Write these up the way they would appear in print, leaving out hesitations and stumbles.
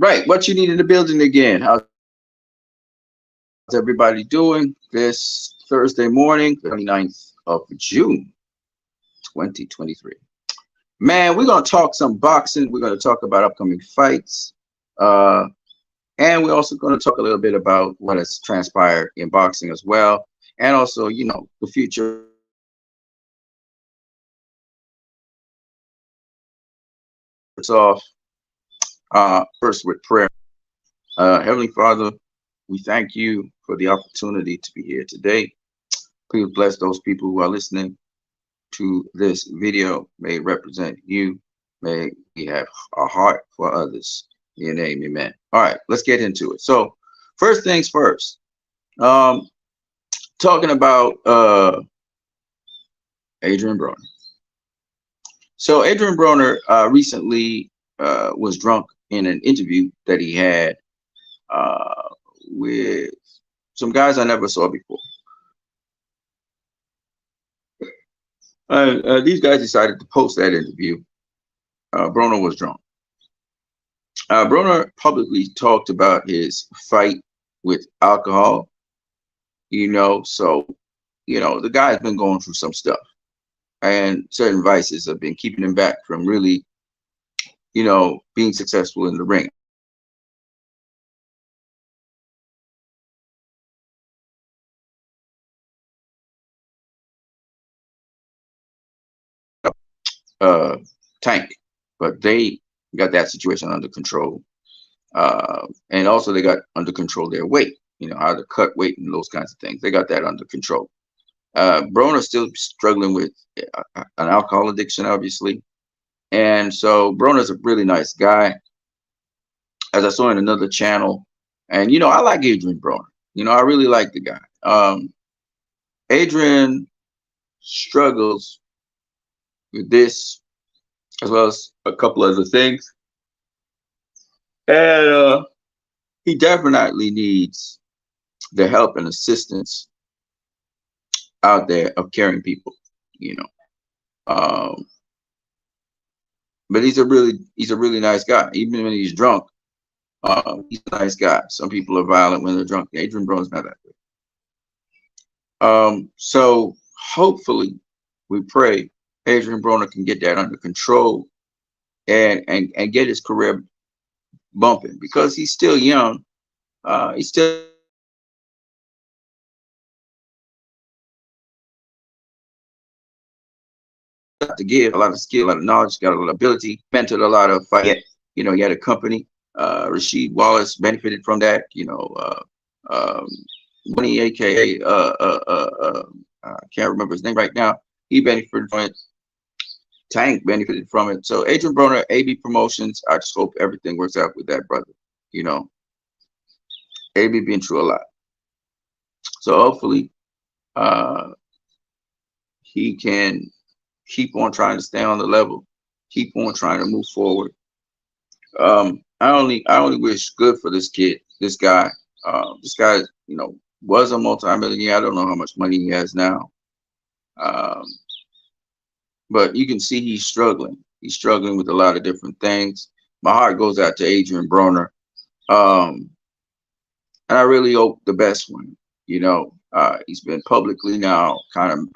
Right, what you need in the building again. How's everybody doing this Thursday morning, 29th of June, 2023? Man, we're going to talk some boxing. We're going to talk about upcoming fights. Uh, and we're also going to talk a little bit about what has transpired in boxing as well. And also, the future it's off first with prayer. Heavenly Father, we thank you for the opportunity to be here today. Please bless those people who are listening to this video. May it represent you. May we have a heart for others. In your name, amen. All right, let's get into it. So first things first, talking about Adrian Broner. So Adrian Broner recently was drunk in an interview that he had with some guys I never saw before. These guys decided to post that interview. Broner was drunk. Broner publicly talked about his fight with alcohol. So the guy's been going through some stuff, and certain vices have been keeping him back from really, being successful in the ring. Tank, but they got that situation under control, and also they got under control their weight, how to cut weight and those kinds of things. They got that under control. Broner's still struggling with an alcohol addiction, obviously, and so Broner's a really nice guy, as I saw in another channel. And I like Adrian Broner. I really like the guy. Adrian struggles with this as well as a couple other things, and he definitely needs the help and assistance out there of caring people, but he's a really nice guy. Even when he's drunk, he's a nice guy. Some people are violent when they're drunk. Adrian Broner's not that way. So hopefully, we pray Adrian Broner can get that under control and get his career bumping, because he's still young. He's still to give a lot of skill, a lot of knowledge, got a lot of ability, mentored a lot of fight. He had a company. Rasheed Wallace benefited from that. Money, aka I can't remember his name right now. He benefited from it. Tank benefited from it. So Adrian Broner, AB Promotions, I just hope everything works out with that brother. AB been through a lot. So hopefully he can keep on trying to stay on the level, keep on trying to move forward. I only wish good for this kid, this guy. This guy, was a multi-millionaire. I don't know how much money he has now. But you can see he's struggling. He's struggling with a lot of different things. My heart goes out to Adrian Broner. And I really hope the best one. He's been publicly now kind of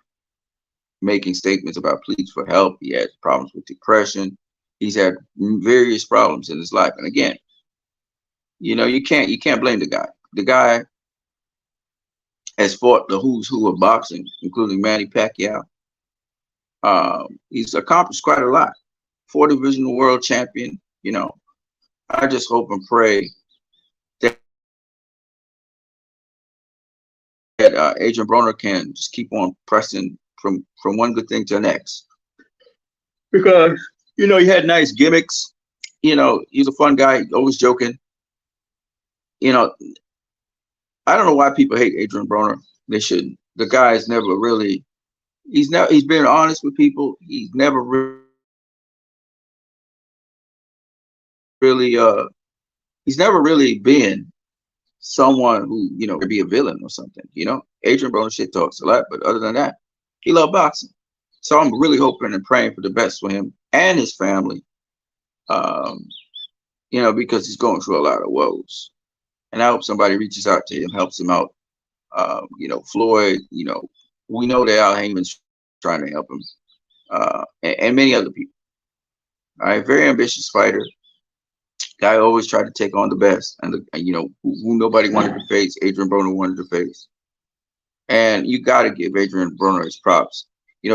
making statements about pleas for help. He has problems with depression. He's had various problems in his life. And again, you can't blame the guy. The guy has fought the who's who of boxing, including Manny Pacquiao. He's accomplished quite a lot. 4-divisional world champion. I just hope and pray that Adrian Broner can just keep on pressing from one good thing to the next. Because he had nice gimmicks. He's a fun guy, always joking. I don't know why people hate Adrian Broner. They shouldn't. The guy's never really. He's been honest with people. He's never really he's never really been someone who could be a villain or something. Adrian Broner shit talks a lot, but other than that, he loved boxing. So I'm really hoping and praying for the best for him and his family. because he's going through a lot of woes. And I hope somebody reaches out to him, helps him out. Floyd, we know that Al Heyman's trying to help him, and many other people. All right, very ambitious fighter. Guy always tried to take on the best, and who nobody wanted to face. Adrian Broner wanted to face, and you got to give Adrian Broner his props.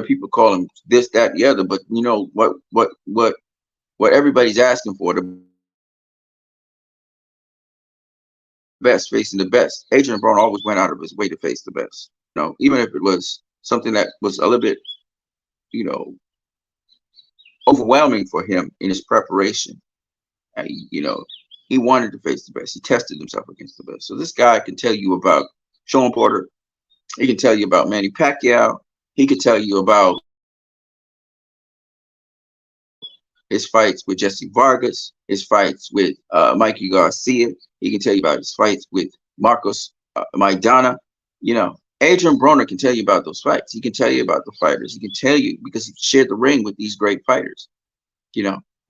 People call him this, that, the other, but what everybody's asking for, the best, facing the best. Adrian Broner always went out of his way to face the best. Even if it was something that was a little bit, you know, overwhelming for him in his preparation. And, he wanted to face the best. He tested himself against the best. So this guy can tell you about Sean Porter. He can tell you about Manny Pacquiao. He can tell you about his fights with Jesse Vargas, his fights with Mikey Garcia. He can tell you about his fights with Marcos Maidana. Adrian Broner can tell you about those fights. He can tell you about the fighters. He can tell you because he shared the ring with these great fighters. He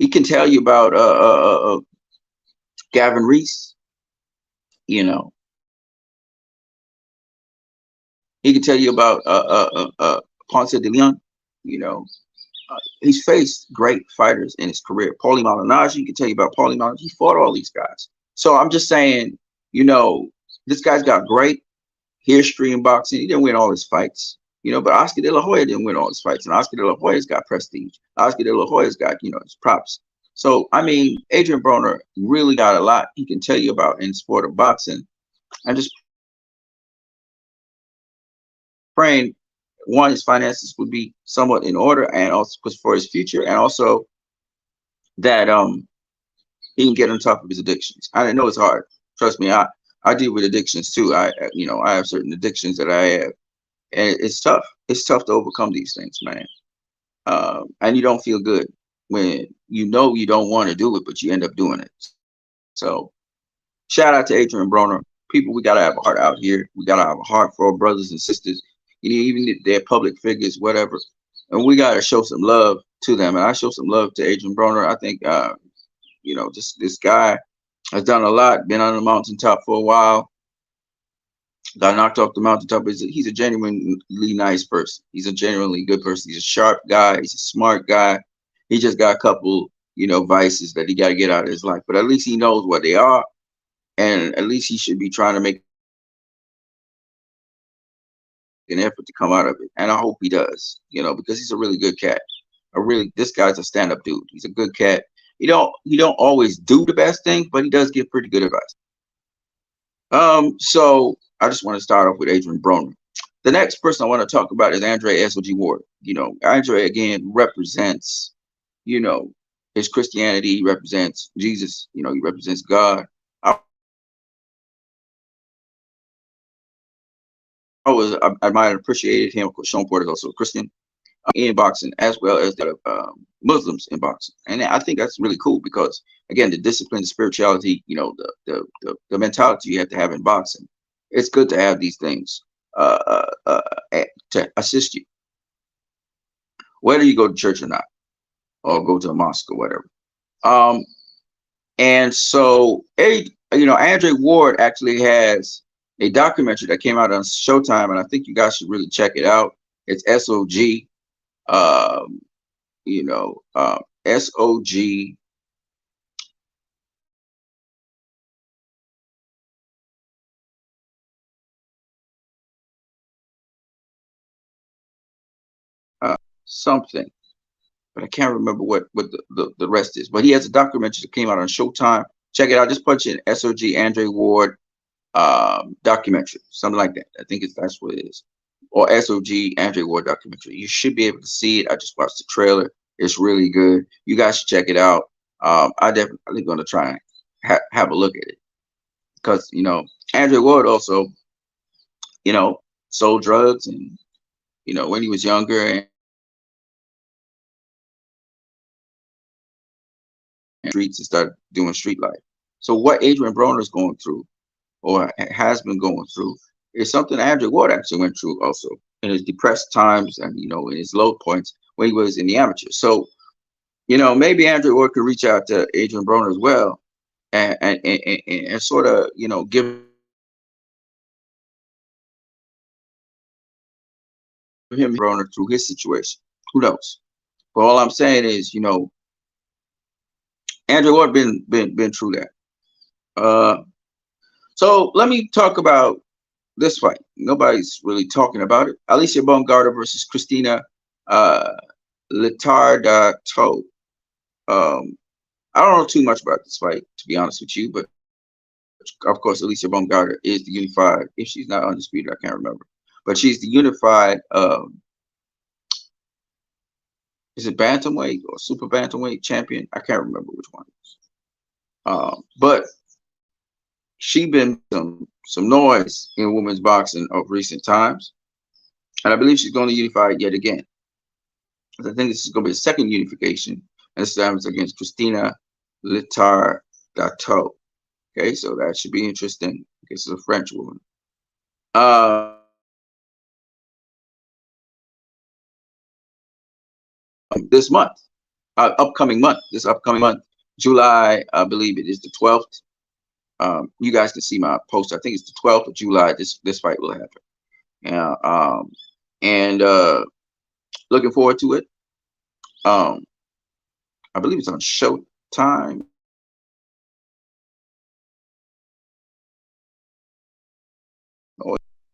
can tell you about Gavin Reese. He can tell you about Ponce de Leon. He's faced great fighters in his career. Paulie Malignaggi, he can tell you about Paulie Malignaggi. He fought all these guys. So I'm just saying, this guy's got great history in boxing. He didn't win all his fights, but Oscar De La Hoya didn't win all his fights. And Oscar De La Hoya's got prestige. Oscar De La Hoya's got, his props. So, Adrian Broner really got a lot he can tell you about in the sport of boxing. I'm just praying, one, his finances would be somewhat in order, and also for his future, and also that he can get on top of his addictions. I know it's hard. Trust me, I deal with addictions too. I have certain addictions that I have, and it's tough. It's tough to overcome these things, man. And you don't feel good when you don't want to do it, but you end up doing it. So, shout out to Adrian Broner. People, we gotta have a heart out here. We gotta have a heart for our brothers and sisters. Even if they're public figures, whatever, and we gotta show some love to them. And I show some love to Adrian Broner. I think, this guy has done a lot. Been on the mountaintop for a while. Got knocked off the mountaintop. He's a genuinely nice person. He's a genuinely good person. He's a sharp guy. He's a smart guy. He just got a couple, vices that he got to get out of his life. But at least he knows what they are, and at least he should be trying to make an effort to come out of it. And I hope he does, because he's a really good cat. This guy's a stand-up dude. He's a good cat. He don't always do the best thing, but he does give pretty good advice. So I just want to start off with Adrian Broner. The next person I want to talk about is Andre SOG Ward. Andre again represents, his Christianity. He represents Jesus. He represents God. I might have appreciated him because Sean Porter is also a Christian in boxing, as well as the Muslims in boxing. And I think that's really cool because, again, the discipline, the spirituality, the mentality you have to have in boxing. It's good to have these things to assist you, whether you go to church or not, or go to a mosque or whatever. And so, Andre Ward actually has a documentary that came out on Showtime, and I think you guys should really check it out. It's SOG, SOG. Something, but I can't remember what the rest is. But he has a documentary that came out on Showtime. Check it out. Just punch in SOG Andre Ward documentary, something like that. I think that's what it is, or SOG Andre Ward documentary. You should be able to see it. I just watched the trailer. It's really good. You guys should check it out. I definitely going to try and have a look at it because Andre Ward also sold drugs and when he was younger and streets and started doing street life. So what Adrian Broner is going through or has been going through is something Andre Ward actually went through also in his depressed times and in his low points when he was in the amateur. So maybe Andre Ward could reach out to Adrian Broner as well and sort of, you know, give him runner through his situation. Who knows? But all I'm saying is, you know, Andrew Ward been through that. So let me talk about this fight. Nobody's really talking about it. Alicia Baumgartner versus Christina uh, Litardato. I don't know too much about this fight, to be honest with you, but of course, Alicia Baumgartner is the unified. If she's not undisputed, I can't remember, but she's the unified. Is it bantamweight or super bantamweight champion? I can't remember which one. But she been some noise in women's boxing of recent times, and I believe she's going to unify it yet again. I think this is going to be a second unification, and this time it's against Christina Litardato. Okay, so that should be interesting. I guess it's a French woman. This month, upcoming month, July, I believe it is the 12th. You guys can see my post. I think it's the 12th of July. This fight will happen. Yeah, and looking forward to it. I believe it's on Showtime.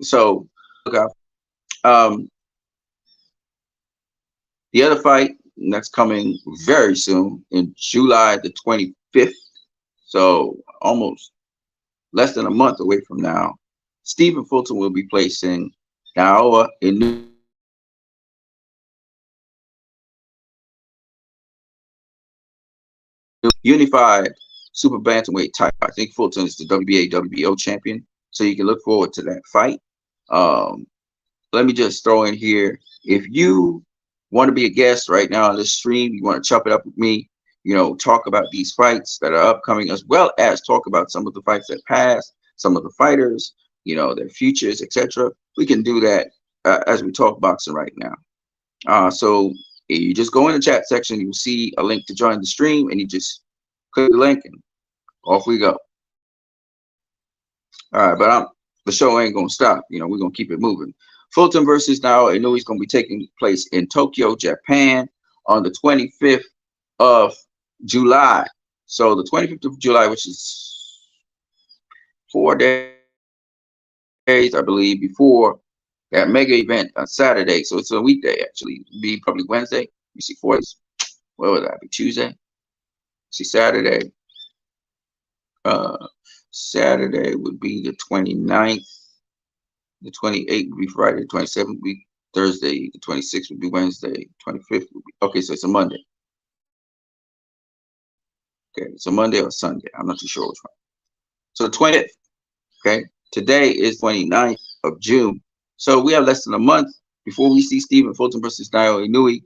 So look out. The other fight that's coming very soon in July the 25th. So almost less than a month away from now. Stephen Fulton will be placing Naoya Inoue unified super bantamweight title. I think Fulton is the WBA WBO champion, so you can look forward to that fight. Let me just throw in here, if you want to be a guest right now on this stream, you want to chop it up with me, you know, talk about these fights that are upcoming, as well as talk about some of the fights that passed, some of the fighters, you know, their futures, etc. We can do that as we talk boxing right now. So you just go in the chat section, you'll see a link to join the stream, and you just click the link and off we go. All right, but the show ain't gonna stop. You know, we're gonna keep it moving. Fulton versus Naoya Inoue is gonna be taking place in Tokyo, Japan, on the 25th of July. So the 25th of July, which is 4 days, I believe, before that mega event on Saturday. So it's a weekday, actually. It'll be probably Wednesday. You see, 4 days. What would that be? Tuesday? See, Saturday. Saturday would be the 29th. The 28th would be Friday. The 27th would be Thursday. The 26th would be Wednesday. 25th would be, okay, so it's a Monday. Okay, it's a Monday or Sunday. I'm not too sure which one. So the 20th, okay? Today is 29th of June. So we have less than a month before we see Stephen Fulton versus Naoya Inoue.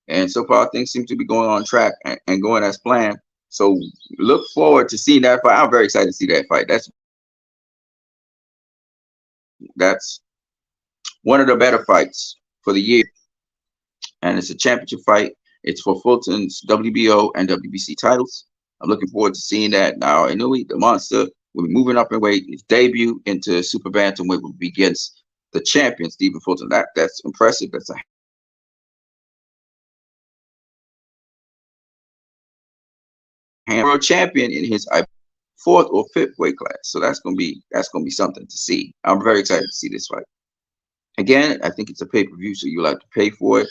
And so far, things seem to be going on track and going as planned. So look forward to seeing that fight. I'm very excited to see that fight. That's one of the better fights for the year. And it's a championship fight. It's for Fulton's WBO and WBC titles. I'm looking forward to seeing that. Now, Inoue, the monster, will be moving up in weight. His debut into super bantamweight will be against the champion, Stephen Fulton. That's impressive. That's a world champion in his 4th or 5th weight class. So that's gonna be something to see. I'm very excited to see this fight. Again, I think it's a pay-per-view, so you'll have to pay for it.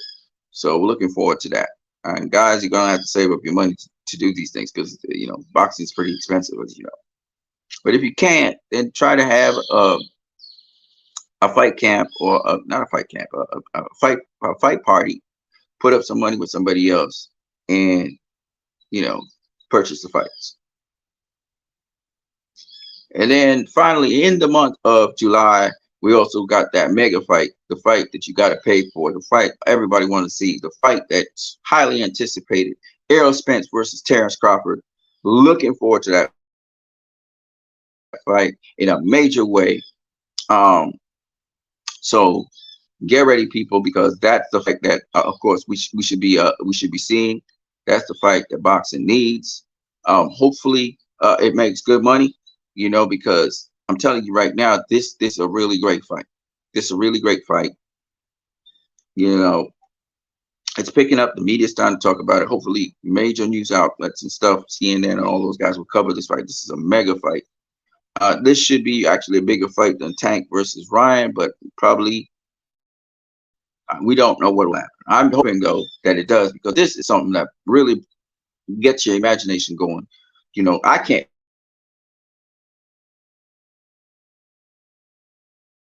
So we're looking forward to that. And guys, you're gonna have to save up your money to do these things, because you know boxing is pretty expensive, as you know. But if you can't, then try to have a fight camp, or not a fight camp, a fight party. Put up some money with somebody else, and you know, purchase the fights. And then finally, in the month of July, we also got that mega fight, the fight that you got to pay for, the fight everybody wants to see, the fight that's highly anticipated. Errol Spence versus Terrence Crawford. Looking forward to that fight in a major way. So get ready, people, because that's the fight that, of course, we should be seeing. That's the fight that boxing needs. Hopefully, it makes good money, you know, because I'm telling you right now, this is a really great fight. This is a really great fight. You know, it's picking up. The media's starting to talk about it. Hopefully, major news outlets and stuff, CNN and all those guys will cover this fight. This is a mega fight. This should be actually a bigger fight than Tank versus Ryan, but probably we don't know what will happen. I'm hoping though that it does, because this is something that really gets your imagination going. You know, I can't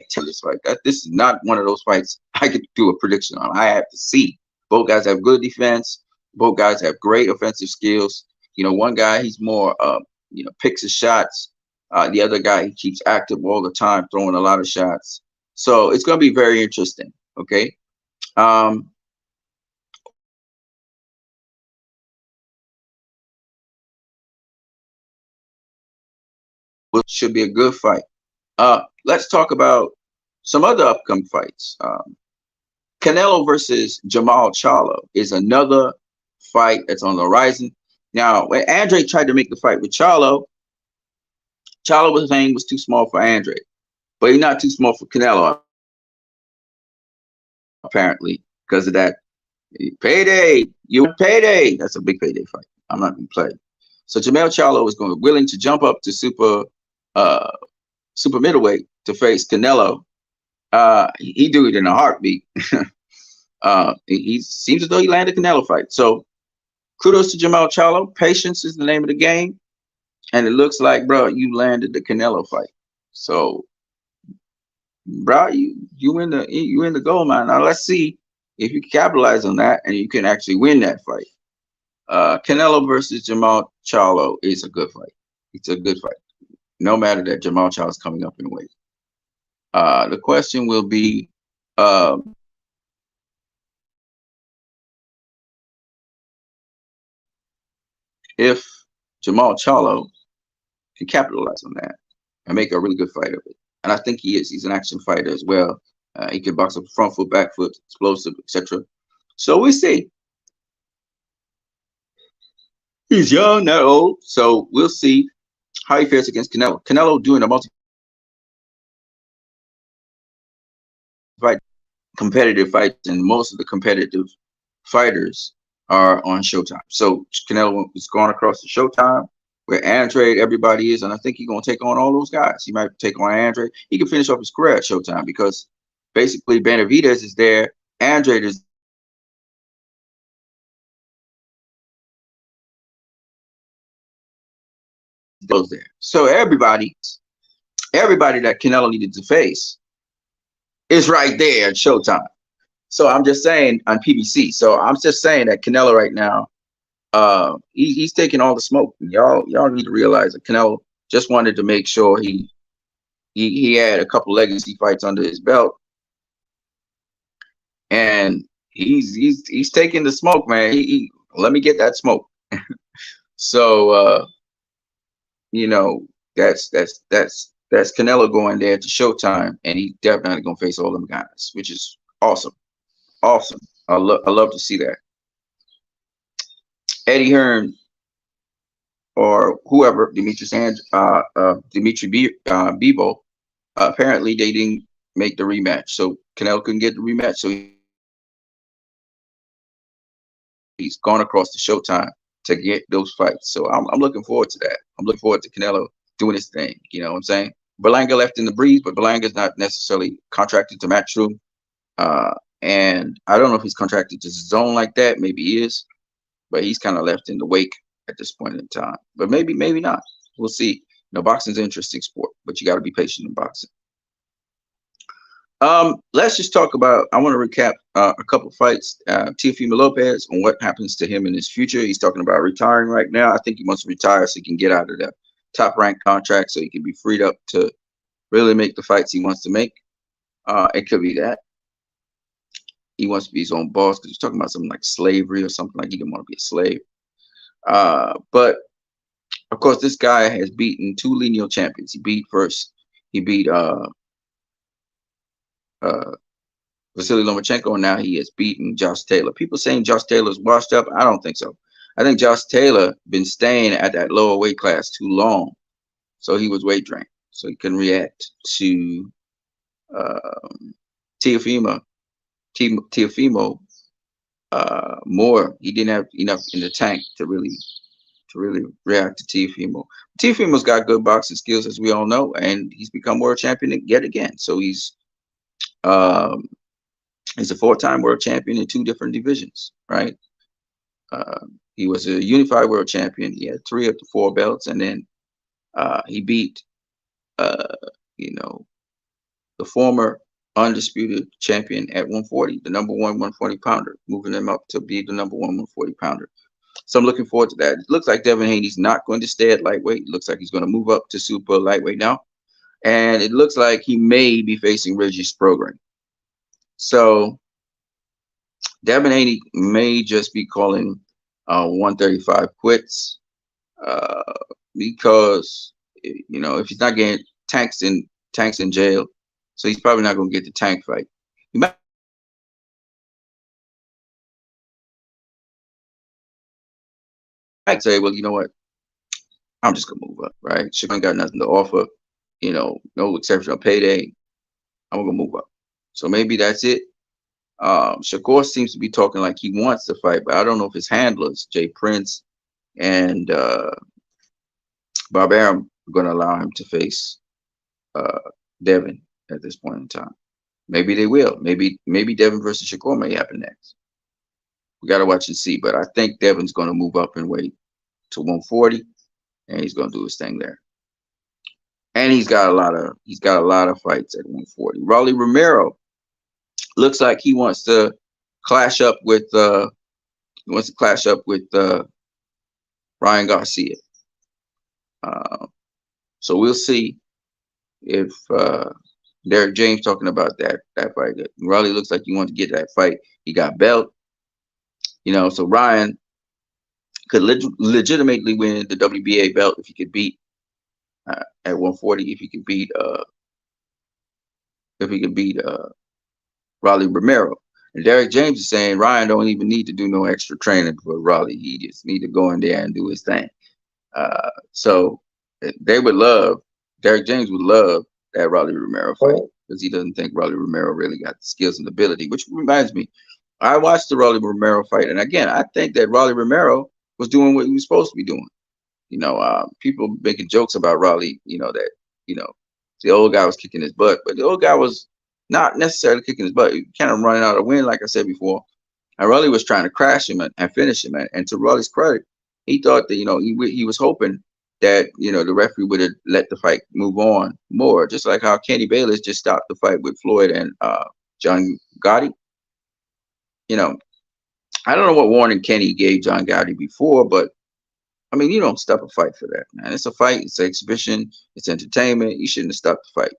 tell this fight. This is not one of those fights I could do a prediction on. I have to see. Both guys have good defense. Both guys have great offensive skills. You know, one guy, he's more picks his shots. The other guy, he keeps active all the time, throwing a lot of shots. So it's going to be very interesting. Okay. Um, which should be a good fight. Let's talk about some other upcoming fights. Canelo versus Jamal Charlo is another fight that's on the horizon. Now, when Andre tried to make the fight with Charlo, Charlo was saying was too small for Andre, but he's not too small for Canelo, apparently, because of that payday. You payday. That's a big payday fight. I'm not going to play. So Jamal Charlo is willing to jump up to uh, super middleweight to face Canelo. He do it in a heartbeat. He seems as though he landed a Canelo fight. So kudos to Jamal Charlo. Patience is the name of the game. And it looks like, bro, you landed the Canelo fight. So, bro, you in the gold mine. Now let's see if you capitalize on that and you can actually win that fight. Canelo versus Jamal Charlo is a good fight. It's a good fight. No matter that Jamal Charlo is coming up in weight. The question will be, if Jamal Charlo can capitalize on that and make a really good fight of it. And I think he is. He's an action fighter as well. He can box up front foot, back foot, explosive, etc. So we see. He's young, not old. So we'll see how he fares against Canelo. Canelo doing a multi-fight competitive fights, and most of the competitive fighters are on Showtime. So Canelo is going across to Showtime, where Andre, everybody is, and I think he's going to take on all those guys. He might take on Andre. He can finish off his career at Showtime, because basically Benavidez is there, Andre is there. So everybody that Canelo needed to face is right there at Showtime. So I'm just saying, on PBC. So I'm just saying that Canelo right now, he's taking all the smoke. Y'all need to realize that Canelo just wanted to make sure he had a couple legacy fights under his belt, and he's taking the smoke, man. Let me get that smoke. So you know, that's Canelo going there to Showtime, and he's definitely gonna face all them guys, which is awesome. Awesome. I love to see that. Eddie Hearn or whoever, Dimitri Bivol, apparently they didn't make the rematch, so Canelo couldn't get the rematch. So he's gone across to Showtime to get those fights. So I'm looking forward to that. I'm looking forward to Canelo doing his thing. You know what I'm saying? Berlanga left in the breeze, but Berlanga's not necessarily contracted to Matchroom. And I don't know if he's contracted to Zone like that. Maybe he is, but he's kind of left in the wake at this point in time. But maybe not. We'll see. You know, boxing's an interesting sport, but you got to be patient in boxing. Let's just talk about. I want to recap a couple fights. Teofimo Lopez, on what happens to him in his future. He's talking about retiring right now. I think he wants to retire so he can get out of the top rank contract, so he can be freed up to really make the fights he wants to make. It could be that he wants to be his own boss, because he's talking about something like slavery or something, like he didn't want to be a slave. But of course, this guy has beaten two lineal champions. He beat Vasily Lomachenko, and now he has beaten Josh Taylor. People saying Josh Taylor is washed up. I don't think so. I think Josh Taylor been staying at that lower weight class too long, so he was weight drained, so he couldn't react to Teofimo. Teofimo more. He didn't have enough in the tank to really react to Teofimo. Teofimo's got good boxing skills, as we all know, and he's become world champion yet again. So um, he's a four-time world champion in two different divisions, right? He was a unified world champion. He had three of the four belts, and then he beat, uh, you know, the former undisputed champion at 140, the number one 140 pounder, moving him up to be the number one 140 pounder. So I'm looking forward to that. It looks like Devin Haney's not going to stay at lightweight. It looks like he's going to move up to super lightweight now. And it looks like he may be facing Regis Prograis. So Devin Haney may just be calling 135 quits because, you know, if he's not getting tanks in jail, so he's probably not going to get the tank fight. He might say, well, you know what? I'm just going to move up, right? Shakur ain't got nothing to offer, you know, no exceptional payday. I'm going to move up. So maybe that's it. Shakur seems to be talking like he wants to fight, but I don't know if his handlers, Jay Prince and Bob Arum, are going to allow him to face Devin at this point in time. Maybe they will. Maybe Devin versus Shakur may happen next. We got to watch and see. But I think Devin's going to move up in weight to 140, and he's going to do his thing there. And he's got a lot of fights at 140. Rolly Romero looks like he wants to clash up with Ryan Garcia. So we'll see if Derek James talking about that fight. Rolly looks like he wants to get that fight. He got belt, you know. So Ryan could legitimately win the WBA belt if he could beat at 140. If he could beat Rolly Romero. And Derek James is saying Ryan don't even need to do no extra training for Rolly. He just need to go in there and do his thing. So they would love, Derek James would love that Rolly Romero fight because he doesn't think Rolly Romero really got the skills and ability, which reminds me, I watched the Rolly Romero fight. And again, I think that Rolly Romero was doing what he was supposed to be doing. You know, people making jokes about Rolly, you know, that, you know, the old guy was kicking his butt, but the old guy was not necessarily kicking his butt. He kind of running out of wind, like I said before. And Rolly was trying to crash him and finish him. And to Rolly's credit, he thought that, you know, he was hoping that, you know, the referee would have let the fight move on more, just like how Kenny Bayless just stopped the fight with Floyd and John Gotti. You know, I don't know what warning Kenny gave John Gotti before, but I mean, you don't stop a fight for that, man. It's a fight. It's an exhibition. It's entertainment. You shouldn't have stopped the fight.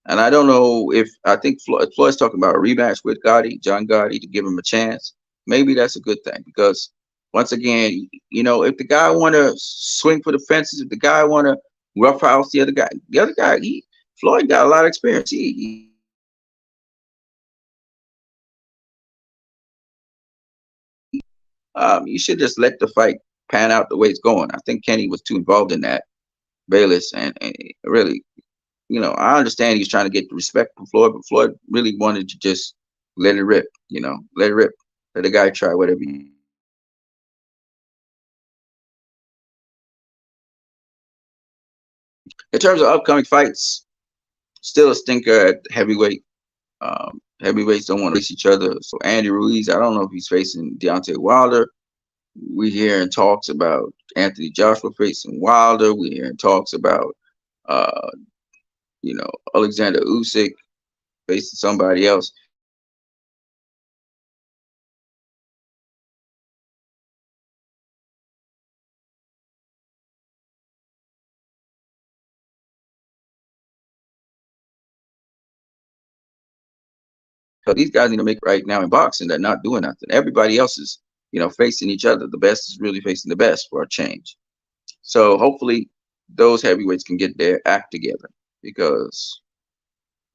And I don't know if I think Floyd's talking about a rematch with Gotti, John Gotti, to give him a chance. Maybe that's a good thing because once again, you know, if the guy want to swing for the fences, if the guy want to roughhouse the other guy, Floyd got a lot of experience. You should just let the fight pan out the way it's going. I think Kenny was too involved in that, Bayless, and really, you know, I understand he's trying to get the respect from Floyd, but Floyd really wanted to just let it rip, you know, let it rip. Let the guy try whatever In terms of upcoming fights, still a stinker at heavyweight. Heavyweights don't want to face each other. So Andy Ruiz, I don't know if he's facing Deontay Wilder. We hearing talks about Anthony Joshua facing Wilder. We hearing talks about, uh, you know, Alexander Usyk facing somebody else. So these guys need to make it right now in boxing. They're not doing nothing. Everybody else is, you know, facing each other. The best is really facing the best for a change. So hopefully those heavyweights can get their act together because,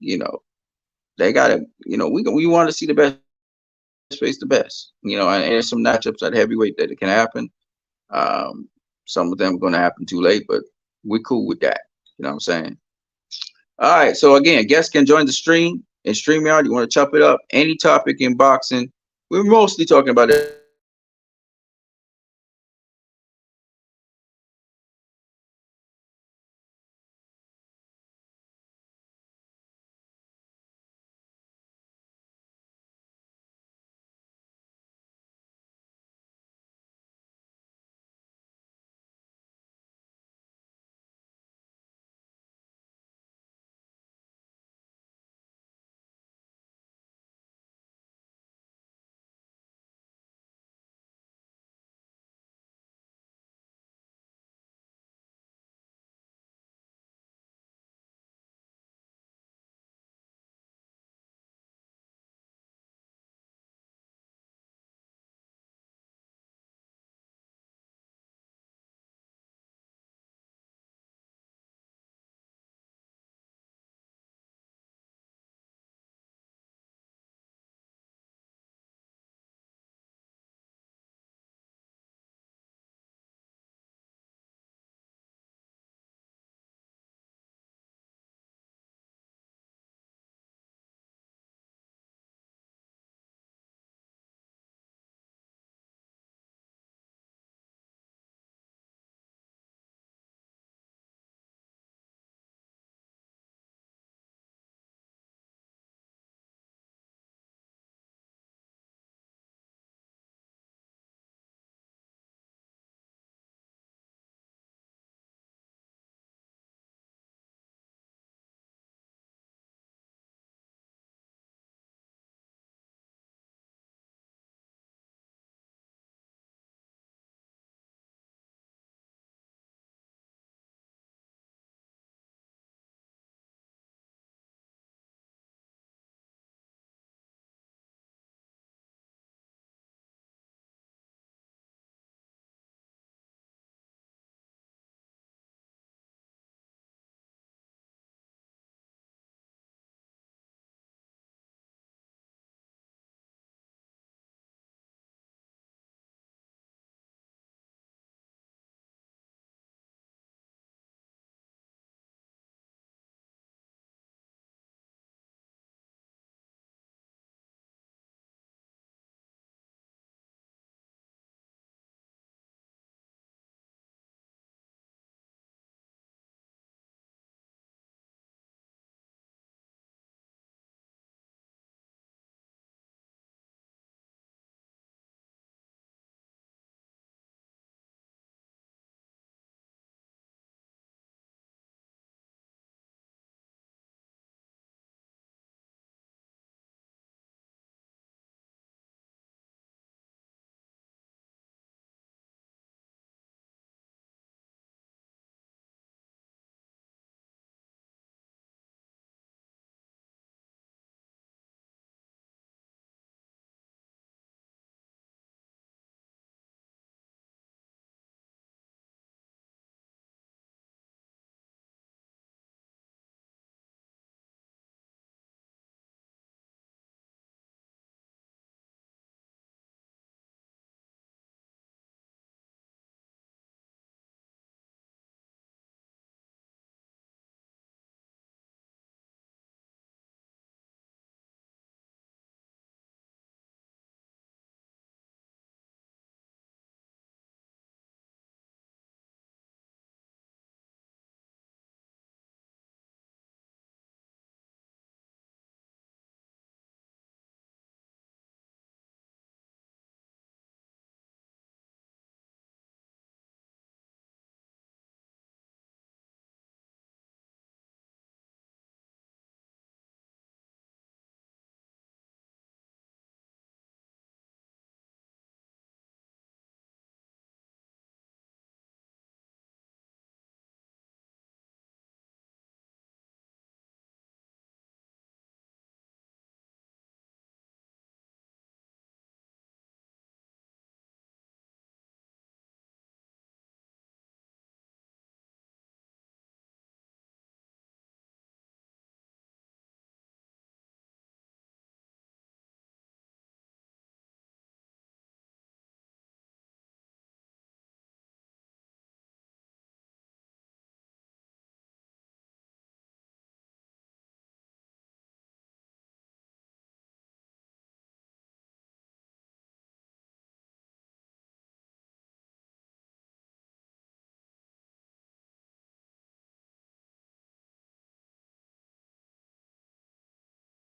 you know, they got to, you know, we want to see the best face the best, you know, and there's some matchups at heavyweight that it can happen. Some of them are going to happen too late, but we're cool with that. You know what I'm saying? All right. So again, guests can join the stream in StreamYard. You want to chop it up? Any topic in boxing. We're mostly talking about